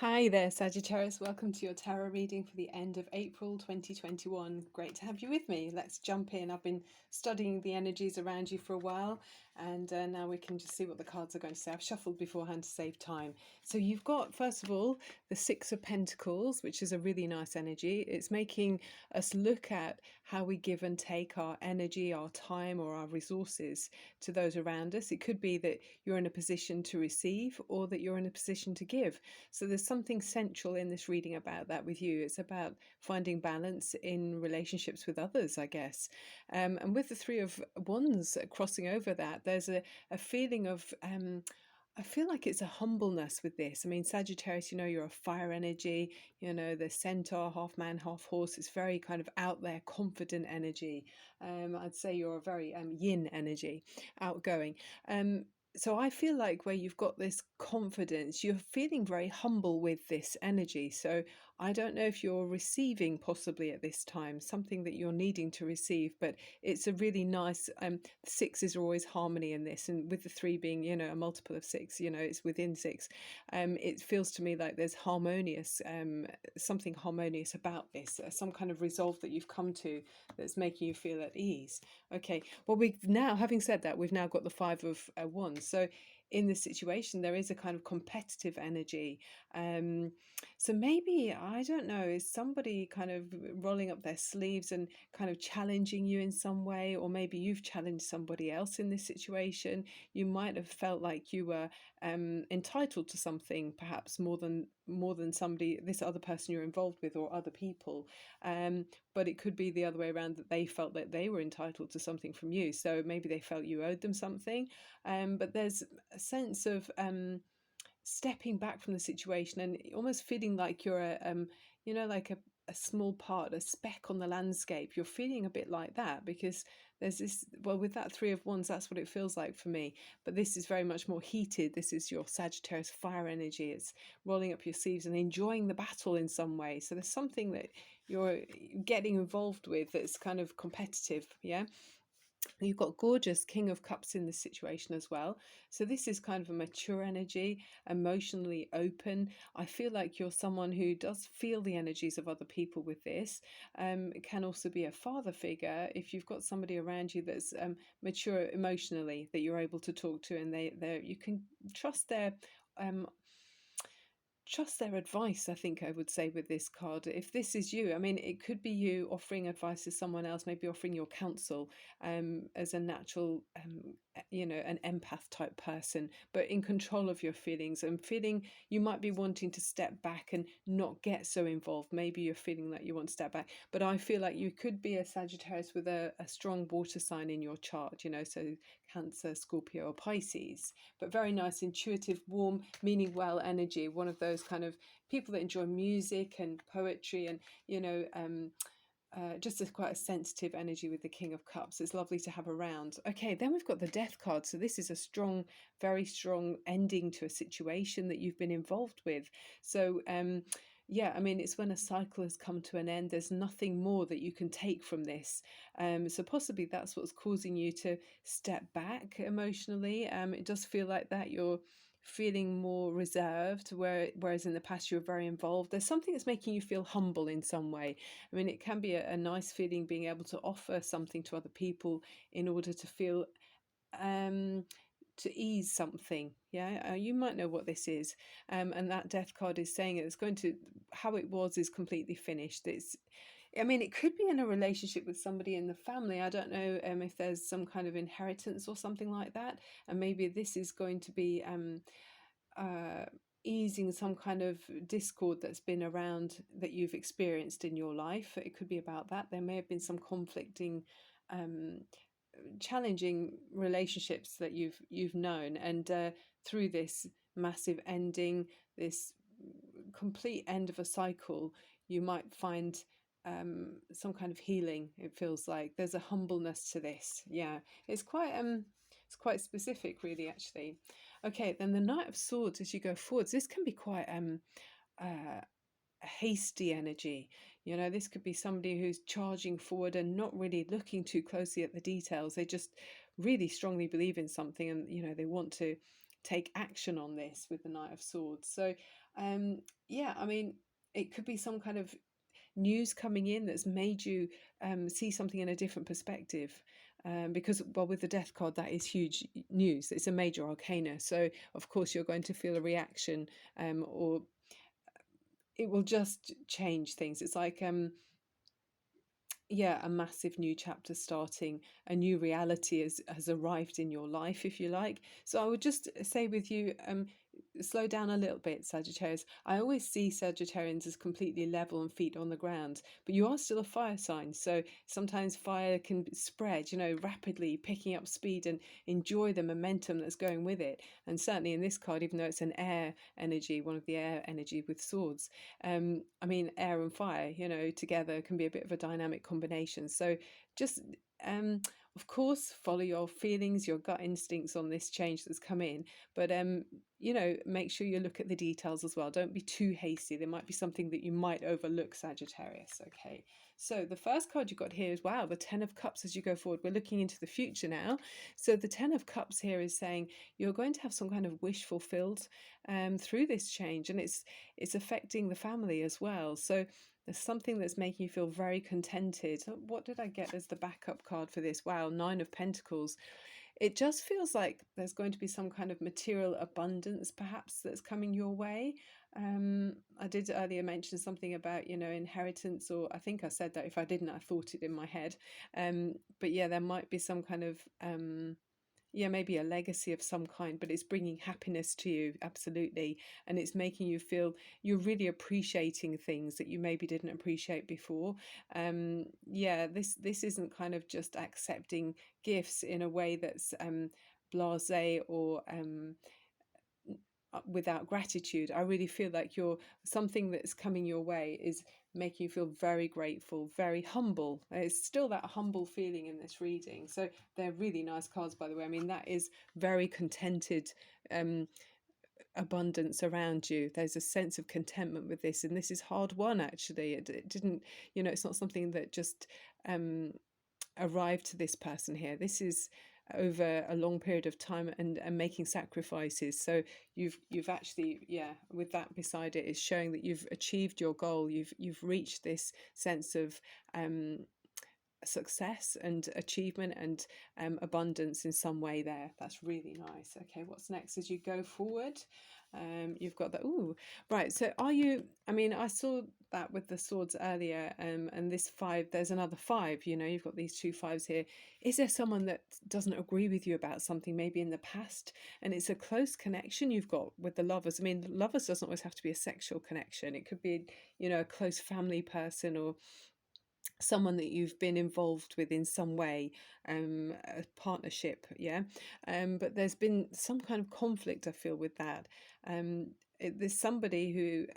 Hi there, Sagittarius. Welcome to your tarot reading for the end of April 2021. Great to have you with me. Let's jump in. I've been studying the energies around you for a while, and now we can just see what the cards are going to say. I've shuffled beforehand to save time. So you've got, first of all, the Six of Pentacles, which is a really nice energy. It's making us look at how we give and take our energy, our time, or our resources to those around us. It could be that you're in a position to receive or that you're in a position to give. So there's something central in this reading about that with you. It's about finding balance in relationships with others, I guess. And with the Three of Wands crossing over that, there's a feeling of I feel like it's a humbleness with this. I mean, Sagittarius, you're a fire energy, the centaur, half man, half horse. It's very kind of out there, confident energy. I'd say you're a very yin energy, outgoing. So I feel like where you've got this confidence, you're feeling very humble with this energy. So I don't know if you're receiving possibly at this time something that you're needing to receive, but it's a really nice sixes are always harmony in this, and with the three being a multiple of six, it's within six. It feels to me like there's harmonious something harmonious about this, some kind of resolve that you've come to that's making you feel at ease. Okay, well, we've now, having said that, we've now got the Five of Wands. So in this situation, there is a kind of competitive energy. So maybe, I don't know, is somebody kind of rolling up their sleeves and kind of challenging you in some way? Or maybe you've challenged somebody else in this situation. You might have felt like you were entitled to something, perhaps more than somebody, this other person you're involved with, or other people. But it could be the other way around, that they felt that they were entitled to something from you. So maybe they felt you owed them something. But there's a sense of stepping back from the situation and almost feeling like you're like a small part, a speck on the landscape. You're feeling a bit like that because there's this, well, with that Three of Wands, that's what it feels like for me. But this is very much more heated. This is your Sagittarius fire energy. It's rolling up your sleeves and enjoying the battle in some way. So there's something that you're getting involved with that's kind of competitive. Yeah. You've got gorgeous King of Cups in this situation as well. So this is kind of a mature energy, emotionally open. I feel like you're someone who does feel the energies of other people with this. It can also be a father figure if you've got somebody around you that's mature emotionally, that you're able to talk to, and you can trust their um, advice. I think I would say with this card, if this is you, I mean, it could be you offering advice to someone else, maybe offering your counsel, as a natural an empath type person, but in control of your feelings, and feeling you might be wanting to step back and not get so involved. Maybe you're feeling that you want to step back, but I feel like you could be a Sagittarius with a strong water sign in your chart, so Cancer, Scorpio, or Pisces. But very nice, intuitive, warm, meaning well energy. One of those kind of people that enjoy music and poetry, and just quite a sensitive energy with the King of Cups. It's lovely to have around. Okay, then we've got the Death card. So this is a strong, very strong ending to a situation that you've been involved with. So yeah, I mean, it's when a cycle has come to an end. There's nothing more that you can take from this. So possibly that's what's causing you to step back emotionally. It does feel like that. You're feeling more reserved, whereas in the past you were very involved. There's something that's making you feel humble in some way. I mean, it can be a nice feeling being able to offer something to other people in order to feel to ease something. Yeah, you might know what this is. And that Death card is saying it's going to, how it was is completely finished. I mean, it could be in a relationship with somebody in the family. I don't know if there's some kind of inheritance or something like that, and maybe this is going to be uh, easing some kind of discord that's been around, that you've experienced in your life. It could be about that. There may have been some conflicting, um, challenging relationships that you've known, and through this massive ending, this complete end of a cycle, you might find some kind of healing. It feels like there's a humbleness to this. Yeah, it's quite specific, really, actually. Okay, then the Knight of Swords, as you go forwards, this can be quite uh, a hasty energy. This could be somebody who's charging forward and not really looking too closely at the details. They just really strongly believe in something, and they want to take action on this with the Knight of Swords. So Um, yeah, I mean, it could be some kind of news coming in that's made you see something in a different perspective. Because, well, with the death card, that is huge news. It's a major arcana. So, of course, you're going to feel a reaction, or it will just change things. It's like, yeah, a massive new chapter starting, a new reality has arrived in your life, if you like. So I would just say with you, slow down a little bit, Sagittarius. I always see Sagittarians as completely level and feet on the ground, but you are still a fire sign. So sometimes fire can spread, rapidly, picking up speed, and enjoy the momentum that's going with it. And certainly in this card, even though it's an air energy, one of the air energy with swords, I mean, air and fire, together can be a bit of a dynamic combination. So just, um, of course, follow your feelings, your gut instincts on this change that's come in. But, make sure you look at the details as well. Don't be too hasty. There might be something that you might overlook, Sagittarius. Okay. So the first card you got here is, wow, the Ten of Cups as you go forward. We're looking into the future now. So the Ten of Cups here is saying you're going to have some kind of wish fulfilled through this change. And it's affecting the family as well. So there's something that's making you feel very contented. What did I get as the backup card for this? Wow, Nine of Pentacles. It just feels like there's going to be some kind of material abundance, perhaps, that's coming your way. I did earlier mention something about, inheritance, or I think I said that. If I didn't, I thought it in my head. But yeah, there might be some kind of yeah, maybe a legacy of some kind, but it's bringing happiness to you, absolutely. And it's making you feel you're really appreciating things that you maybe didn't appreciate before. Yeah, this isn't kind of just accepting gifts in a way that's blasé or without gratitude. I really feel like you're something that's coming your way is making you feel very grateful, very humble. It's still that humble feeling in this reading. So they're really nice cards, by the way. I mean, that is very contented abundance around you. There's a sense of contentment with this, and this is hard won. Actually, it didn't. It's not something that just arrived to this person here. This is over a long period of time and making sacrifices. So you've actually, yeah, with that beside it, is showing that you've achieved your goal. You've reached this sense of success and achievement and abundance in some way there. That's really nice. Okay, what's next as you go forward? You've got that. Ooh, right. So are you, I mean, I saw that with the swords earlier, and this five, there's another five, you've got these two fives here. Is there someone that doesn't agree with you about something maybe in the past? And it's a close connection you've got with the lovers. I mean, lovers doesn't always have to be a sexual connection. It could be, a close family person, or someone that you've been involved with in some way, a partnership, yeah. But there's been some kind of conflict, I feel, with that. There's somebody who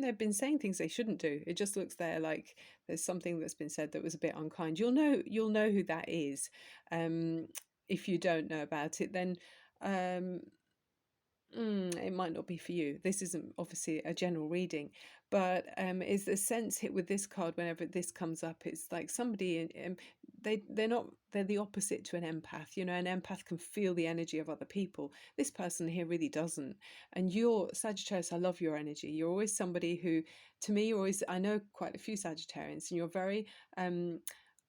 they've been saying things they shouldn't do. It just looks there like there's something that's been said that was a bit unkind. You'll know who that is. If you don't know about it, then it might not be for you. This isn't obviously a general reading, but is the sense hit with this card whenever this comes up? It's like somebody, they're the opposite to an empath. An empath can feel the energy of other people. This person here really doesn't. And you're Sagittarius. I love your energy. You're always somebody who, to me, I know quite a few Sagittarians, and you're very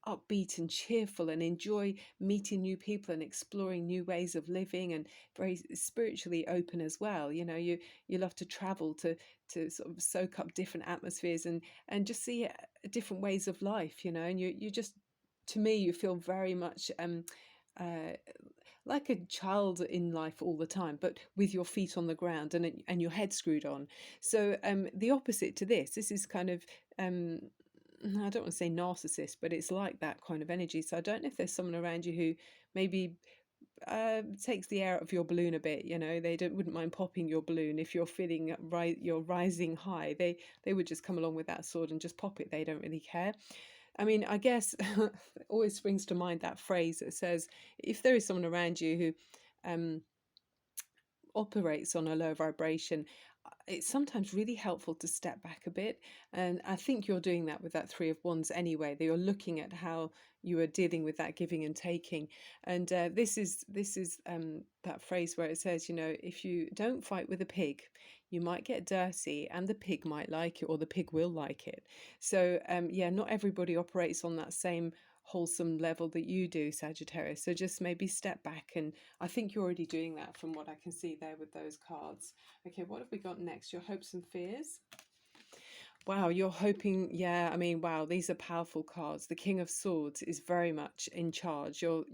upbeat and cheerful and enjoy meeting new people and exploring new ways of living, and very spiritually open as well. You love to travel to sort of soak up different atmospheres and just see different ways of life, and you just, to me, you feel very much uh, like a child in life all the time, but with your feet on the ground and your head screwed on. So the opposite to this is kind of I don't want to say narcissist, but it's like that kind of energy. So I don't know if there's someone around you who maybe takes the air out of your balloon a bit. They wouldn't mind popping your balloon if you're feeling you're rising high. They would just come along with that sword and just pop it. They don't really care. I mean, I guess it always springs to mind that phrase that says, if there is someone around you who operates on a low vibration, it's sometimes really helpful to step back a bit. And I think you're doing that with that Three of Wands anyway, that you're looking at how you are dealing with that giving and taking. And this is that phrase where it says, if you don't fight with a pig, you might get dirty, and the pig might like it, or the pig will like it. So yeah, not everybody operates on that same wholesome level that you do, Sagittarius. So just maybe step back, and I think you're already doing that from what I can see there with those cards. Okay, what have we got next? Your hopes and fears. Wow, you're hoping, yeah, I mean, wow, these are powerful cards. The King of Swords is very much in charge. You're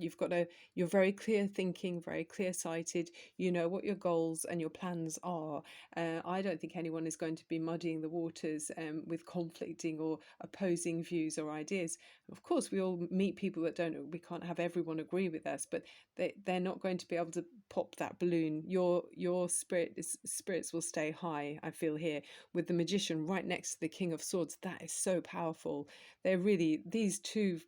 very clear thinking, very clear-sighted. You know what your goals and your plans are. I don't think anyone is going to be muddying the waters with conflicting or opposing views or ideas. Of course, we all meet people that we can't have everyone agree with us, but they're not going to be able to pop that balloon. Your spirits will stay high, I feel here, with the Magician right next to the King of Swords. That is so powerful. They're really these two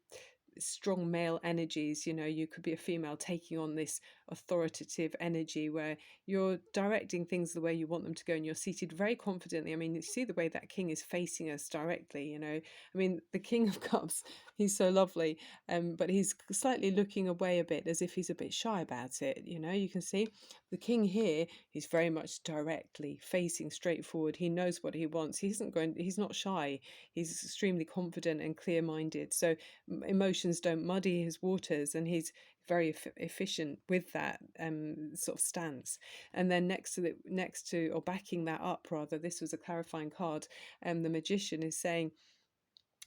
strong male energies. You know, you could be a female taking on this authoritative energy where you're directing things the way you want them to go, and you're seated very confidently. I mean, you see the way that king is facing us directly, you know. I mean, the King of Cups, he's so lovely, but he's slightly looking away a bit, as if he's a bit shy about it, you know. You can see the king here, he's very much directly facing straight forward. He knows what he wants. He's not shy. He's extremely confident and clear-minded. So emotions don't muddy his waters, and he's very efficient with that sort of stance. And then next to or backing that up, rather, this was a clarifying card. The Magician is saying,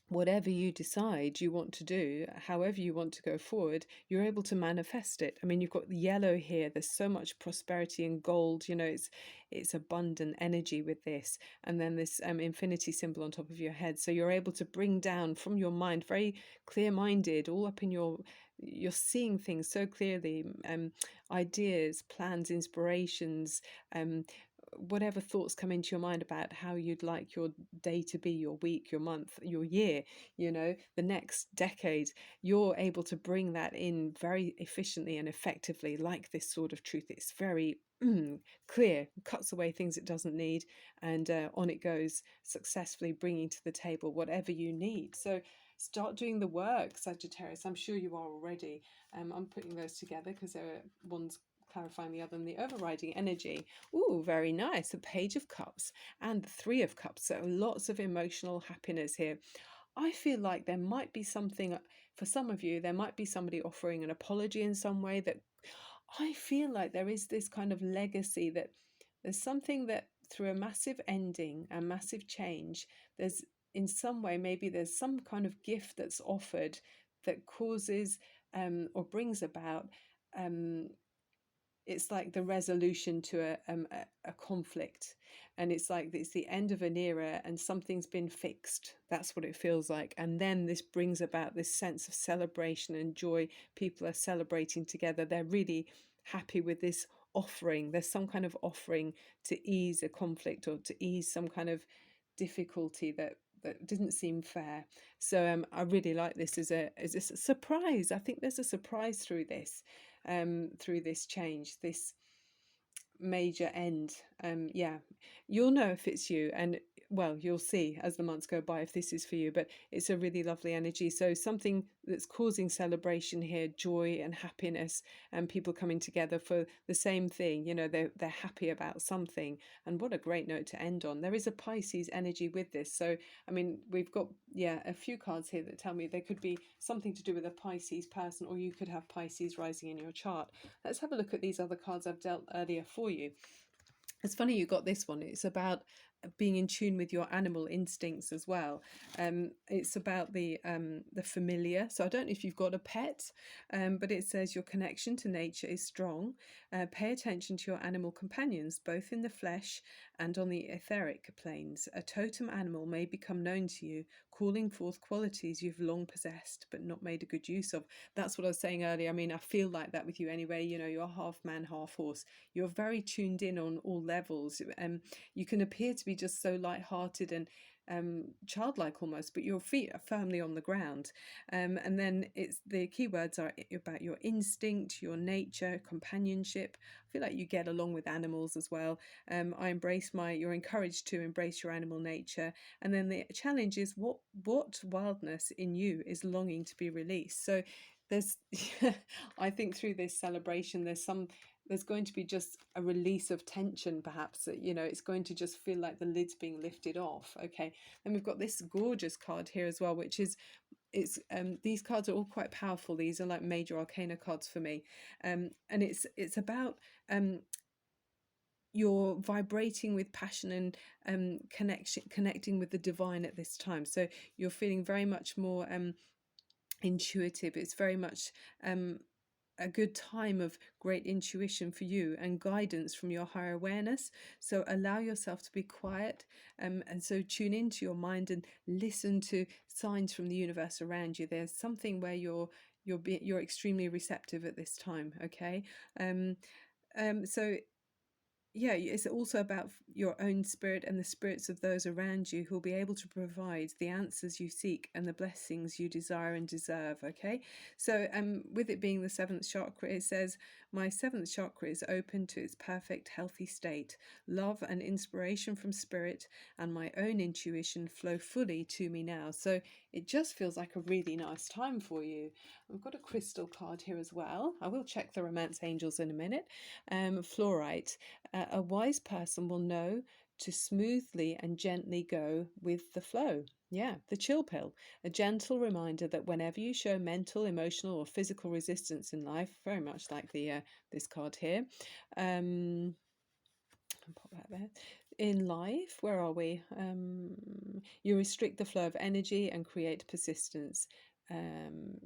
whatever you decide you want to do, however you want to go forward, you're able to manifest it. I mean, you've got the yellow here. There's so much prosperity and gold. You know, it's abundant energy with this, and then this infinity symbol on top of your head. So you're able to bring down from your mind, very clear-minded, all up in you're seeing things so clearly, ideas, plans, inspirations, whatever thoughts come into your mind about how you'd like your day to be, your week, your month, your year, you know, the next decade, you're able to bring that in very efficiently and effectively, like this sort of truth. It's very clear, cuts away things it doesn't need, and on it goes, successfully bringing to the table whatever you need. So start doing the work, Sagittarius. I'm sure you are already. I'm putting those together because one's clarifying the other, and the overriding energy. Ooh, very nice. The Page of Cups and the Three of Cups. So lots of emotional happiness here. I feel like there might be something for some of you. There might be somebody offering an apology in some way. That I feel like there is this kind of legacy, that there's something that through a massive ending, a massive change, there's in some way, maybe there's some kind of gift that's offered that causes or brings about it's like the resolution to a conflict, and it's like it's the end of an era and something's been fixed. That's what it feels like. And then this brings about this sense of celebration and joy. People are celebrating together. They're really happy with this offering. There's some kind of offering to ease a conflict or to ease some kind of difficulty that didn't seem fair. So I really like this as a surprise. I think there's a surprise through this change, this major end. Yeah, you'll know if it's you, and well, you'll see as the months go by if this is for you, but it's a really lovely energy. So something that's causing celebration here, joy and happiness, and people coming together for the same thing. You know, they're happy about something. And what a great note to end on. There is a Pisces energy with this. So I mean, we've got a few cards here that tell me there could be something to do with a Pisces person, or you could have Pisces rising in your chart. Let's have a look at these other cards I've dealt earlier for you. It's funny you got this one. It's about being in tune with your animal instincts as well. It's about the familiar. So I don't know if you've got a pet, but it says your connection to nature is strong. Pay attention to your animal companions, both in the flesh and on the etheric planes. A totem animal may become known to you, calling forth qualities you've long possessed but not made a good use of. That's what I was saying earlier. I mean, I feel like that with you anyway. You know, you're half man, half horse. You're very tuned in on all levels. You can appear to be just so light-hearted and childlike almost, but your feet are firmly on the ground. And then it's the keywords are about your instinct, your nature, companionship. I feel like you get along with animals as well. You're encouraged to embrace your animal nature. And then the challenge is what wildness in you is longing to be released. So there's I think through this celebration there's some there's going to be just a release of tension, perhaps, you know, it's going to just feel like the lid's being lifted off. Okay, and we've got this gorgeous card here as well, which is, it's these cards are all quite powerful. These are like major arcana cards for me, and it's about you're vibrating with passion and connecting with the divine at this time. So you're feeling very much more intuitive. It's very much a good time of great intuition for you and guidance from your higher awareness. So allow yourself to be quiet, and so tune into your mind and listen to signs from the universe around you. There's something where you're extremely receptive at this time. Okay, so yeah, it's also about your own spirit and the spirits of those around you who will be able to provide the answers you seek and the blessings you desire and deserve. Okay, so with it being the seventh chakra, it says, my seventh chakra is open to its perfect healthy state. Love and inspiration from spirit and my own intuition flow fully to me now. So it just feels like a really nice time for you. I've got a crystal card here as well. I will check the romance angels in a minute. Fluorite. A wise person will know to smoothly and gently go with the flow. Yeah, the chill pill, a gentle reminder that whenever you show mental, emotional, or physical resistance in life, very much like the this card here, pop that there. In life, where are we? You restrict the flow of energy and create persistence.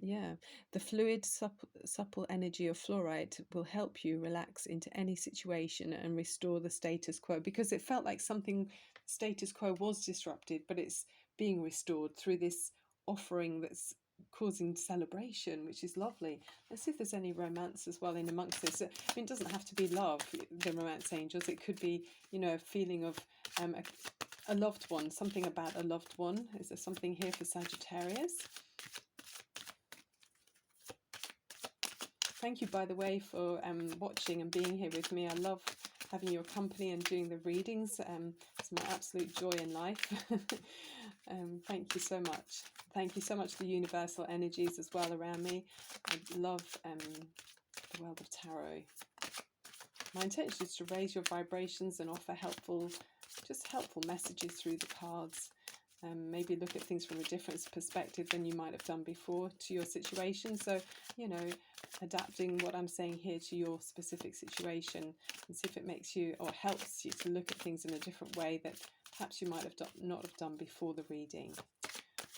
Yeah, the fluid, supple energy of fluorite will help you relax into any situation and restore the status quo, because it felt like something status quo was disrupted, but it's being restored through this offering that's causing celebration, which is lovely. Let's see if there's any romance as well in amongst this. I mean, it doesn't have to be love, the romance angels. It could be, you know, a feeling of a loved one, something about a loved one. Is there something here for Sagittarius? Thank you, by the way, for watching and being here with me. I love having your company and doing the readings. It's my absolute joy in life. Thank you so much. Thank you so much for the universal energies as well around me. I love the world of tarot. My intention is to raise your vibrations and offer helpful messages through the cards. Maybe look at things from a different perspective than you might have done before to your situation. So, you know, adapting what I'm saying here to your specific situation, and see if it makes you or helps you to look at things in a different way that perhaps you might have not have done before the reading.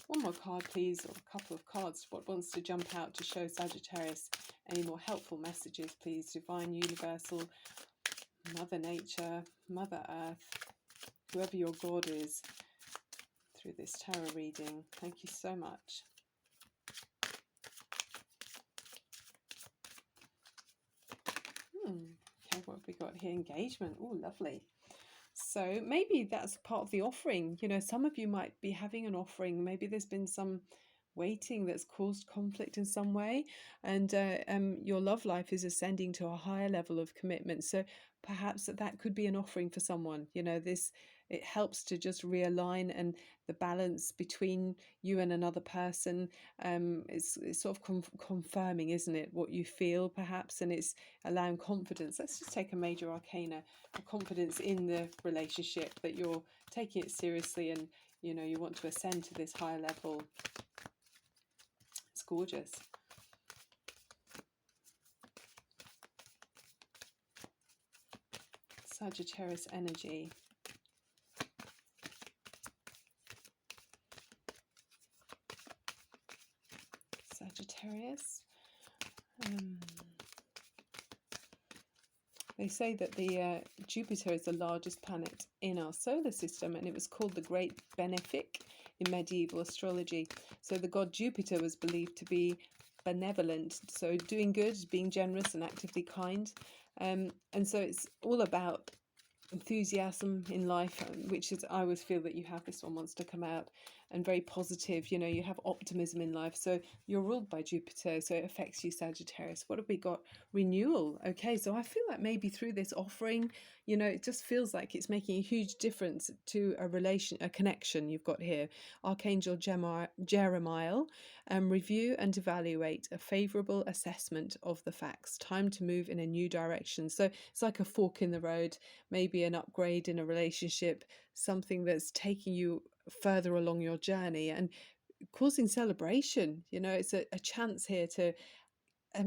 One more card, please, or a couple of cards. What wants to jump out to show Sagittarius any more helpful messages, please? Divine, universal, Mother Nature, Mother Earth, whoever your God is, through this tarot reading. Thank you so much. Okay, what have we got here? Engagement. Oh, lovely. So maybe that's part of the offering. You know, some of you might be having an offering. Maybe there's been some waiting that's caused conflict in some way, and your love life is ascending to a higher level of commitment. So perhaps that could be an offering for someone. You know, it helps to just realign, and the balance between you and another person. It's sort of confirming, isn't it, what you feel perhaps, and it's allowing confidence. Let's just take a major arcana, a confidence in the relationship, that you're taking it seriously, and you know, you want to ascend to this higher level. It's gorgeous. Sagittarius energy. Sagittarius. They say that the Jupiter is the largest planet in our solar system, and it was called the Great Benefic in medieval astrology. So the god Jupiter was believed to be benevolent, so doing good, being generous and actively kind. And so it's all about enthusiasm in life, which is, I always feel that you have, this one wants to come out, and very positive. You know, you have optimism in life. So you're ruled by Jupiter, so it affects you, Sagittarius. What have we got? Renewal. Okay, so I feel like maybe through this offering, you know, it just feels like it's making a huge difference to a connection you've got here. Archangel Jeremiah, Review and evaluate a favourable assessment of the facts. Time to move in a new direction. So it's like a fork in the road, maybe an upgrade in a relationship, something that's taking you further along your journey and causing celebration. It's a chance here to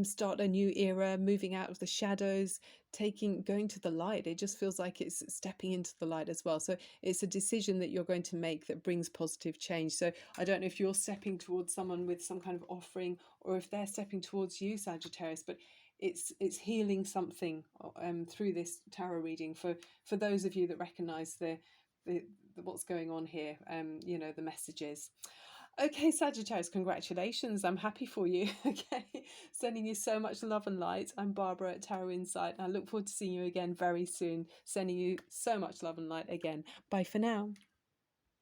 start a new era, moving out of the shadows, going to the light. It just feels like it's stepping into the light as well. So it's a decision that you're going to make that brings positive change. So I don't know if you're stepping towards someone with some kind of offering, or if they're stepping towards you, Sagittarius, but it's healing something through this tarot reading for those of you that recognize the what's going on here, the messages. Okay, Sagittarius, congratulations. I'm happy for you. Okay, sending you so much love and light. I'm Barbara at Tarot Insight, and I look forward to seeing you again very soon. Sending you so much love and light again. Bye for now.